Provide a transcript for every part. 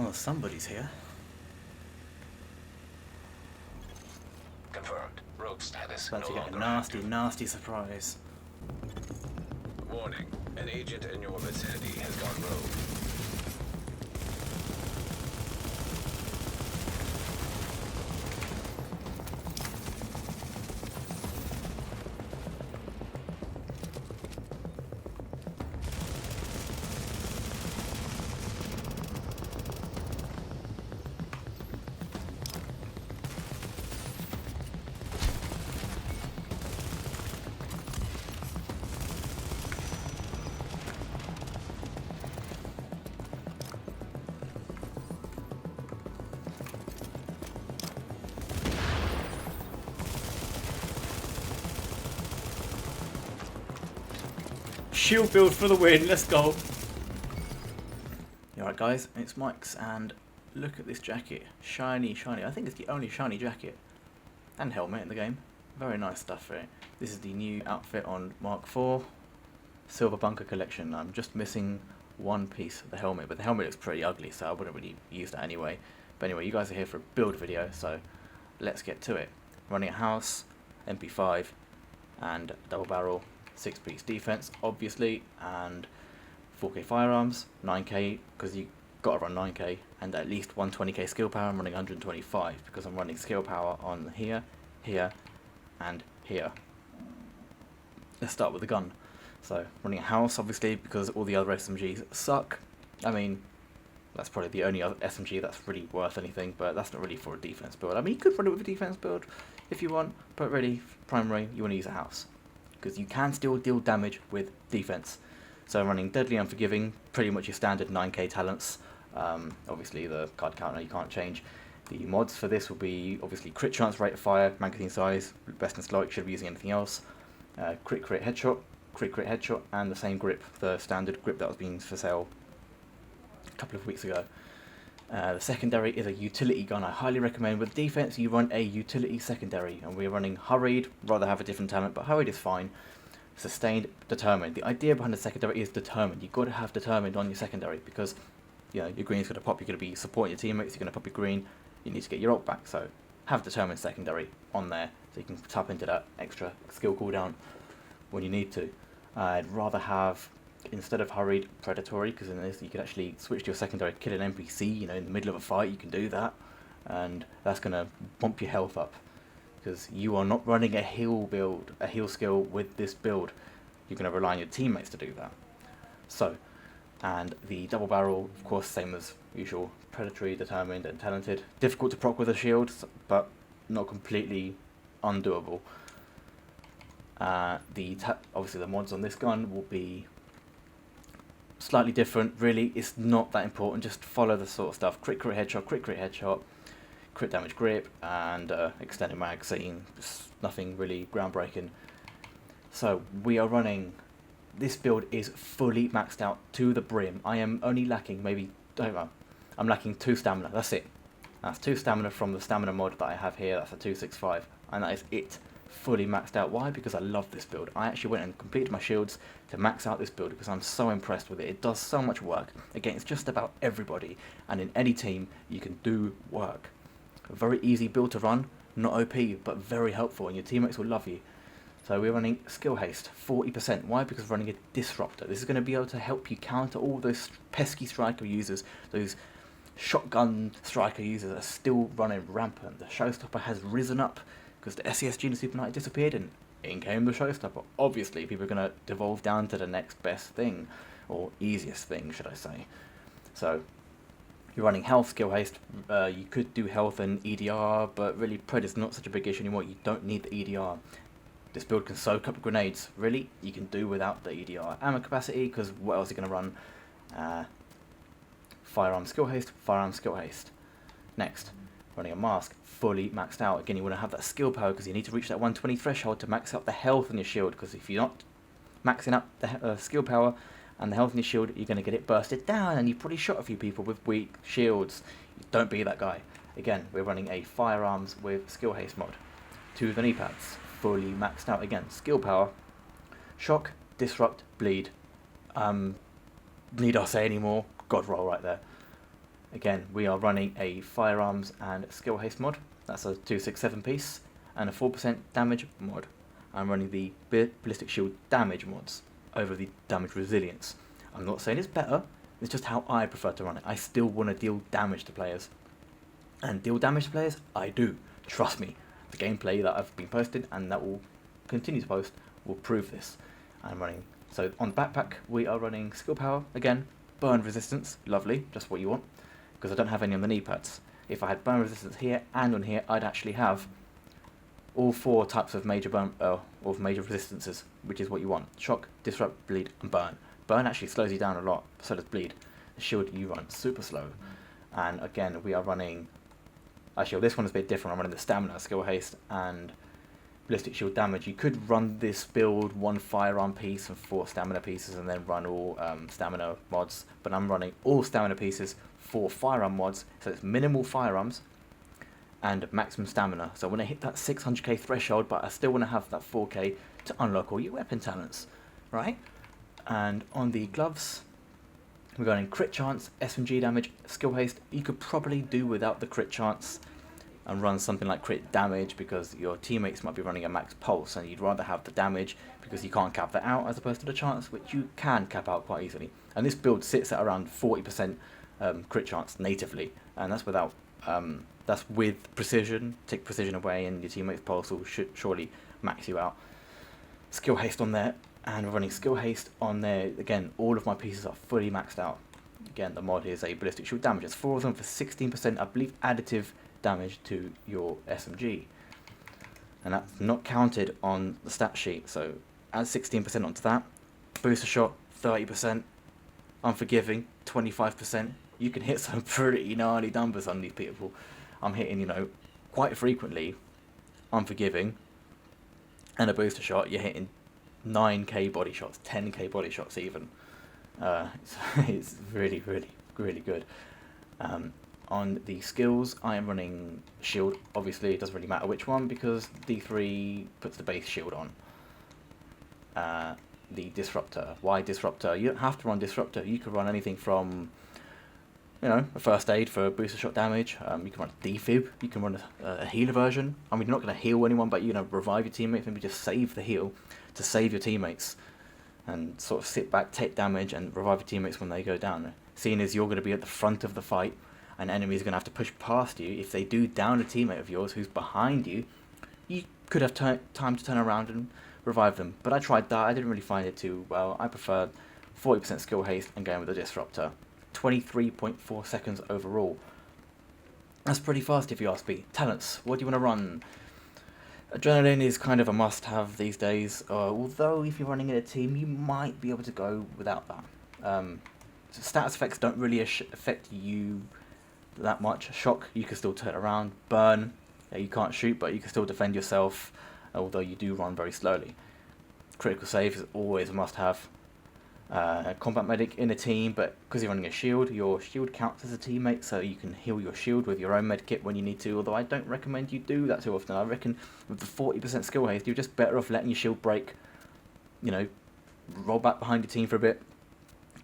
Oh, somebody's here. Confirmed. Rogue status About no to get a longer nasty, active. nasty surprise. Warning. An agent in your vicinity has gone rogue. Shield build for the win, let's go. Alright guys, it's Mike's and look at this jacket. Shiny, shiny. I think it's the only shiny jacket. And helmet in the game. Very nice stuff for it. This is the new outfit on Mark IV. Silver Bunker Collection. I'm just missing one piece of the helmet, but the helmet looks pretty ugly, so I wouldn't really use that anyway. But anyway, you guys are here for a build video, so let's get to it. Running a house, MP5, and double barrel, 6-piece defense, obviously, and 4K firearms, 9K, because you gotta run 9K, and at least 120K skill power. I'm running 125 because I'm running skill power on here, here, and here. Let's start with the gun. So, running a house, obviously, because all the other SMGs suck. I mean, that's probably the only other SMG that's really worth anything, but that's not really for a defense build. I mean, you could run it with a defense build if you want, but really, primary, you want to use a house, because you can still deal damage with defense. So running Deadly Unforgiving, pretty much your standard 9K talents. Obviously the card counter you can't change. The mods for this will be obviously crit chance, rate of fire, magazine size, best in slow, should be using anything else. Crit headshot, crit headshot, and the same grip, the standard grip that was being for sale a couple of weeks ago. The secondary is a utility gun. I highly recommend with defense you run a utility secondary, and we're running Hurried, rather have a different talent, but Hurried is fine. Sustained, Determined. The idea behind the secondary is Determined. You've got to have Determined on your secondary because you know your green's going to pop, you're going to be supporting your teammates, you're going to pop your green, you need to get your ult back, so have Determined secondary on there so you can tap into that extra skill cooldown when you need to. I'd rather have, instead of Hurried, Predatory, because in this you can actually switch to your secondary, kill an NPC, you know, in the middle of a fight you can do that, and that's going to bump your health up. Because you are not running a heal build, a heal skill with this build. You're going to rely on your teammates to do that. So, and the double barrel, of course, same as usual. Predatory, Determined, and Talented. Difficult to proc with a shield, but not completely undoable. Obviously the mods on this gun will be slightly different. Really, it's not that important. Just follow the sort of stuff. Crit headshot, crit headshot. Crit damage grip, and extended magazine. Just nothing really groundbreaking. So we are running, this build is fully maxed out to the brim. I am only lacking maybe, I'm lacking 2 stamina, that's it. That's 2 stamina from the stamina mod that I have here, that's a 265, and that is it. Fully maxed out. Why? Because I love this build. I actually went and completed my shields to max out this build because I'm so impressed with it. It does so much work against just about everybody, and in any team you can do work. A very easy build to run, not OP, but very helpful, and your teammates will love you. So we're running Skill Haste, 40%. Why? Because we're running a Disruptor. This is going to be able to help you counter all those pesky striker users, those shotgun striker users are still running rampant. The Showstopper has risen up because the SCSG and the Super Knight disappeared, and in came the Showstopper. Obviously, people are going to devolve down to the next best thing, or easiest thing, should I say. So you're running health, skill haste, you could do health and EDR, but really Pred is not such a big issue anymore. You don't need the EDR. This build can soak up grenades. Really, you can do without the EDR. Ammo capacity, because what else are you going to run? Firearm skill haste, firearm skill haste. Next, running a mask, fully maxed out. Again, you want to have that skill power because you need to reach that 120 threshold to max out the health in your shield, because if you're not maxing up the skill power and the health in your shield, you're going to get it bursted down, and you've probably shot a few people with weak shields. Don't be that guy. Again, we're running a firearms with skill haste mod. 2 of the knee pads, fully maxed out. Again, skill power, shock, disrupt, bleed. Need I say any more? God roll right there. Again, we are running a firearms and skill haste mod. That's a 267 piece and a 4% damage mod. I'm running the ballistic shield damage mods over the damage resilience. I'm not saying it's better, it's just how I prefer to run it. I still want to deal damage to players. And deal damage to players, I do. Trust me, the gameplay that I've been posting and that will continue to post will prove this. I'm running, so on the backpack we are running skill power, again, burn resistance, lovely, just what you want, because I don't have any on the knee pads. If I had burn resistance here and on here, I'd actually have all 4 types of major burn, of major resistances, which is what you want. Shock, disrupt, bleed, and burn. Burn actually slows you down a lot, so does bleed. The shield you run super slow. And again, we are running, actually this one is a bit different. I'm running the stamina, skill haste, and ballistic shield damage. You could run this build 1 firearm piece and 4 stamina pieces and then run all stamina mods, but I'm running all stamina pieces, 4 firearm mods, so it's minimal firearms and maximum stamina. So when I hit that 600k threshold, but I still want to have that 4k to unlock all your weapon talents, right? And on the gloves, we're going crit chance, SMG damage, skill haste. You could probably do without the crit chance and run something like crit damage because your teammates might be running a max pulse and you'd rather have the damage because you can't cap that out as opposed to the chance, which you can cap out quite easily. And this build sits at around 40% crit chance natively, and that's without that's with precision. Take precision away and your teammates pulse will surely max you out. Skill haste on there, and we're running skill haste on there. Again, all of my pieces are fully maxed out. Again, the mod is a ballistic shield damage. It's 4 of them for 16%, I believe, additive damage to your SMG, and that's not counted on the stat sheet. So add 16% onto that. Booster shot 30%, unforgiving 25%. You can hit some pretty gnarly numbers on these people. I'm hitting, you know, quite frequently unforgiving, and a booster shot you're hitting 9k body shots, 10k body shots even. It's really good. On the skills, I am running shield. Obviously, it doesn't really matter which one because D3 puts the base shield on. The Disruptor. Why Disruptor? You don't have to run Disruptor. You could run anything from, you know, a first aid for booster shot damage. You can run a defib. You can run a healer version. I mean, you're not going to heal anyone, but you're going to revive your teammates. Maybe just save the heal to save your teammates and sort of sit back, take damage, and revive your teammates when they go down. Seeing as you're going to be at the front of the fight, and enemies are going to have to push past you. If they do down a teammate of yours who's behind you, you could have time to turn around and revive them. But I tried that. I didn't really find it too well. I preferred 40% skill haste and going with the Disruptor. 23.4 seconds overall. That's pretty fast if you ask me. Talents. What do you want to run? Adrenaline is kind of a must-have these days. Although if you're running in a team, you might be able to go without that. So status effects don't really affect you that much. Shock, you can still turn around. Burn, you can't shoot, but you can still defend yourself, although you do run very slowly. Critical save is always a must-have. Combat medic in a team, but because you're running a shield, your shield counts as a teammate, so you can heal your shield with your own medkit when you need to, although I don't recommend you do that too often. I reckon with the 40% skill haste, you're just better off letting your shield break, you know, roll back behind your team for a bit,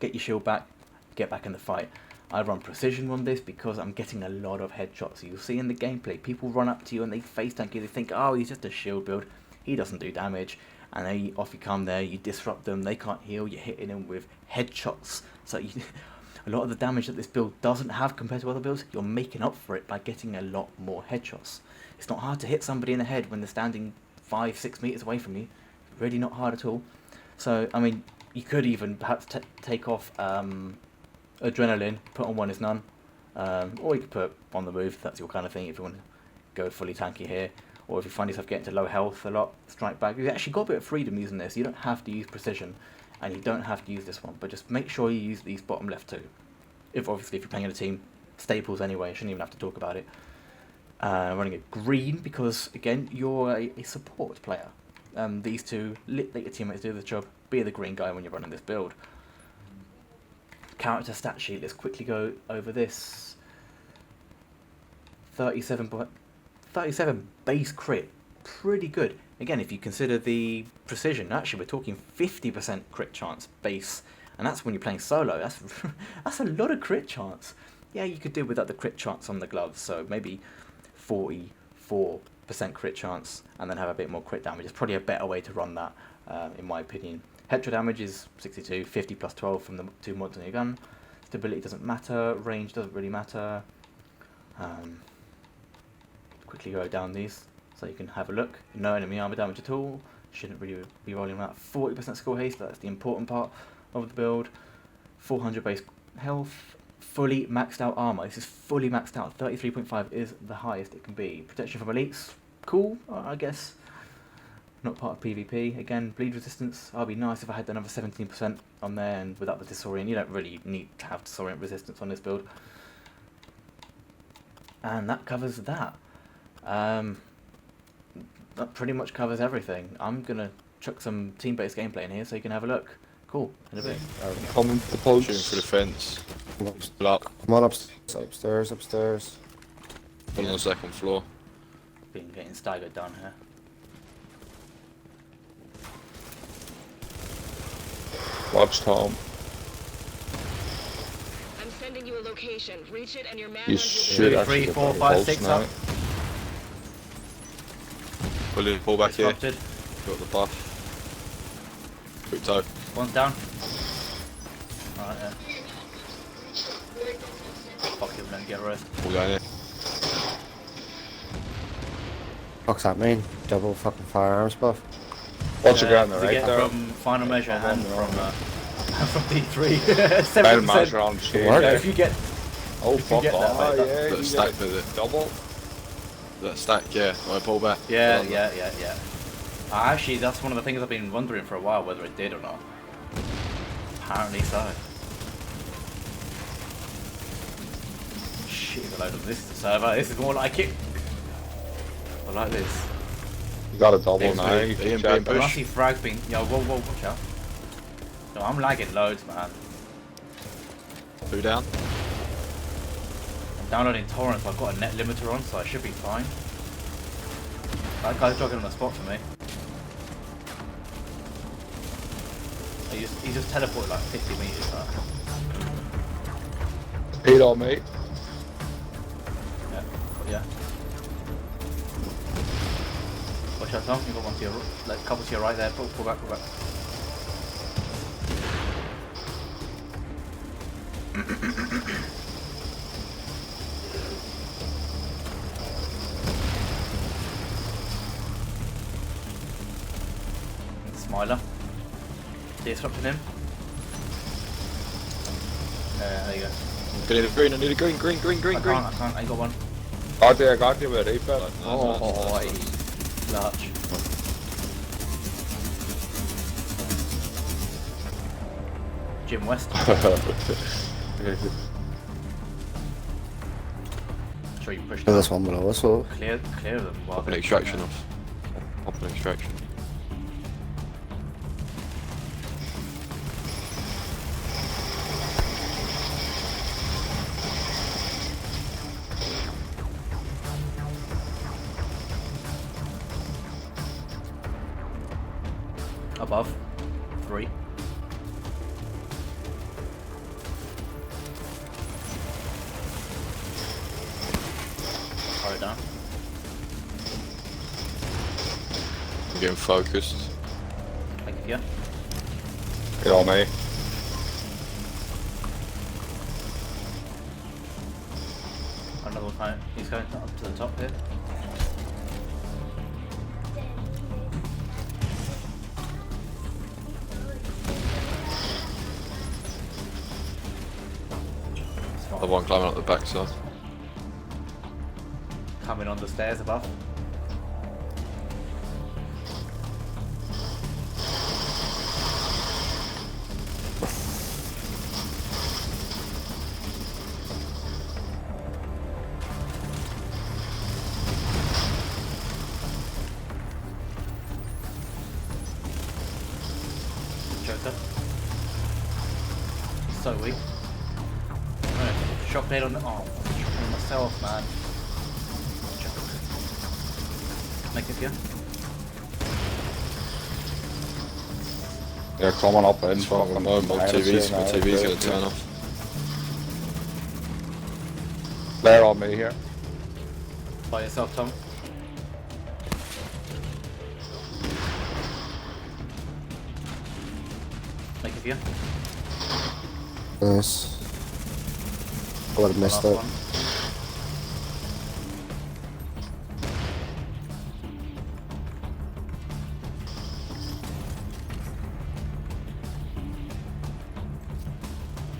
get your shield back, get back in the fight. I run precision on this because I'm getting a lot of headshots. You'll see in the gameplay, people run up to you and they face tank you, they think, oh, he's just a shield build, he doesn't do damage. And then off you come there, you disrupt them, they can't heal, you're hitting them with headshots. So a lot of the damage that this build doesn't have compared to other builds, you're making up for it by getting a lot more headshots. It's not hard to hit somebody in the head when they're standing 5-6 meters away from you. Really not hard at all. So, I mean, you could even perhaps take off adrenaline, put on one is none. Or you could put on the move, if that's your kind of thing, if you want to go fully tanky here. Or if you find yourself getting to low health a lot, strike back. You've actually got a bit of freedom using this. You don't have to use precision, and you don't have to use this one, but just make sure you use these bottom left two. Obviously, if you're playing in a team, staples anyway, you shouldn't even have to talk about it. Running a green, because again, you're a support player. These two, let your teammates do the job, be the green guy when you're running this build. Character stat sheet, let's quickly go over this. 37 base crit, pretty good. Again, if you consider the precision, actually we're talking 50% crit chance base, and that's when you're playing solo. That's a lot of crit chance. yeah, you could do without the crit chance on the gloves. So maybe 44% crit chance, and then have a bit more crit damage. It's probably a better way to run that, in my opinion. Headshot damage is 62, 50 plus 12 from the 2 mods on your gun. Stability doesn't matter, range doesn't really matter. Quickly go down these so you can have a look. No enemy armor damage at all. Shouldn't really be rolling that. 40% skill haste, that's the important part of the build. 400 base health. Fully maxed out armor. This is fully maxed out. 33.5 is the highest it can be. Protection from elites, cool, I guess. Not part of PvP. Again, bleed resistance. I'd be nice if I had another 17% on there, and without the disorient, you don't really need to have disorient resistance on this build. And that covers that. That pretty much covers everything. I'm gonna chuck some team-based gameplay in here so you can have a look. Cool, in a bit. Coming to the post. Shooting for the fence. Block. Come on upstairs. One on the second floor. Been getting staggered down here. Watch Tom. I'm sending you a location. Reach it and your man You will should Two, actually three, get four, the five, post six now. up. William, pull back here. Disrupted. Got the buff. Quick toe. One's down. Alright, yeah. Fuck it, we're gonna get rest. Pull down here. Fuck's that mean? Double fucking firearms buff. Watch your ground there, To right get there. from final measure and from D3. Final 7%. measure on shit. Yeah, if you get Oh you fuck get that, off. mate, that- Yeah, That you stack get with it. double. That stack, yeah. I pull back. Yeah. Actually, that's one of the things I've been wondering for a while, whether it did or not. Apparently so. Shit, a load of this is a server. This is more like it. I like this. You got a double Thanks, now. mate. You Being can check push. When I see frags being... Yo, whoa, watch out. No, I'm lagging loads, man. 2 down. I'm downloading torrents, so I've got a net limiter on, so I should be fine. That guy's jogging on the spot for me. He just teleported like 50 meters. Paid all, mate. Yeah. Watch out, Tom. You've got one to your like couple to your right there. Pull back. Smiler. Disrupting him. There you go. Get in the green. I need a green. I can't. I ain't got one. I got you with a refill. Large. Jim West. Sure you pushed This one below us, so. clear them. while Pop an they're- extraction yeah. off. Pop an extraction. Above. 3. Fire down. I'm getting focused. Thank you. Paid all, mate. Another one. He's going up to the top here. The one climbing up the backside. Coming on the stairs above. Joker. So weak. Right, shock blade on the. Oh, shocking myself, man. Make it here. They're coming up in It's fucking fucking low. My TV's gonna turn off. They're on me here. By yourself, Tom. Make it for you. Nice. I would have missed Last it. one.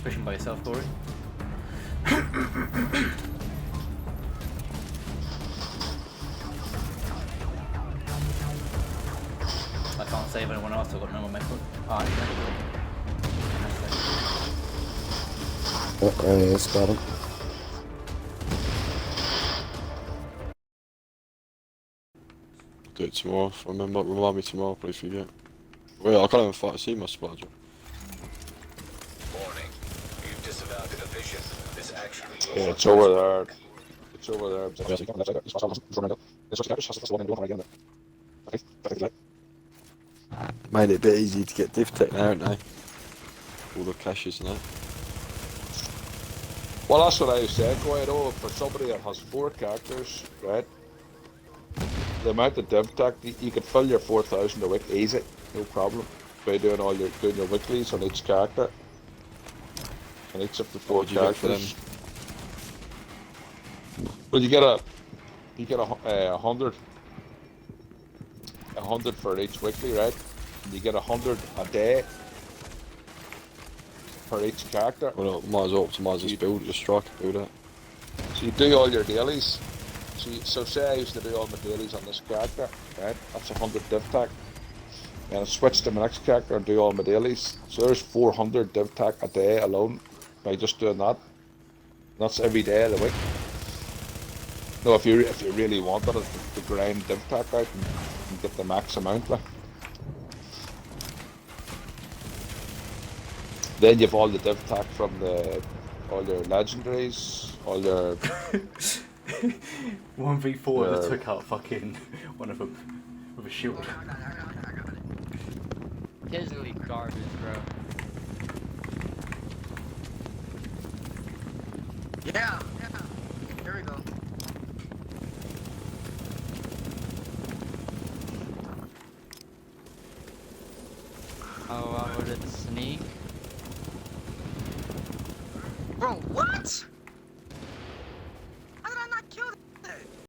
Pushing by yourself, Corey. I can't save anyone else, I've got no more medical. Ah, Oh, there he is, got him. Do it tomorrow. Remind me tomorrow, please forget. Wait, I can't even fight. See my splodger. Warning. You've disavowed the division. This actually is Yeah, it's over there. It's over there. Made it a bit easy to get div tech now, haven't they? All the caches and that. Well, that's what I was saying, quite though, for somebody that has 4 characters, right? The amount of div tech, you could fill your 4,000 a week easy, no problem. By doing your weeklies on each character. On each of the 4 What do you get for characters. Well, you get a 100 for each weekly, right? And you get 100 a day for each character. Well, might as well optimise this build, just strike a build out. So you do all your dailies. So say I used to do all my dailies on this character, right? That's 100 div tech. And I switch to my next character and do all my dailies. So there's 400 div tech a day alone by just doing that. That's every day of the week. No, if you really wanted it to grind div tech out and get the max amount, like. Then you've all the div tech from all your legendaries, all your 1v4 that took out fucking one of them with a shield. Disney garbage, bro. Yeah. There we go. Oh, would it sneak? Bro, what?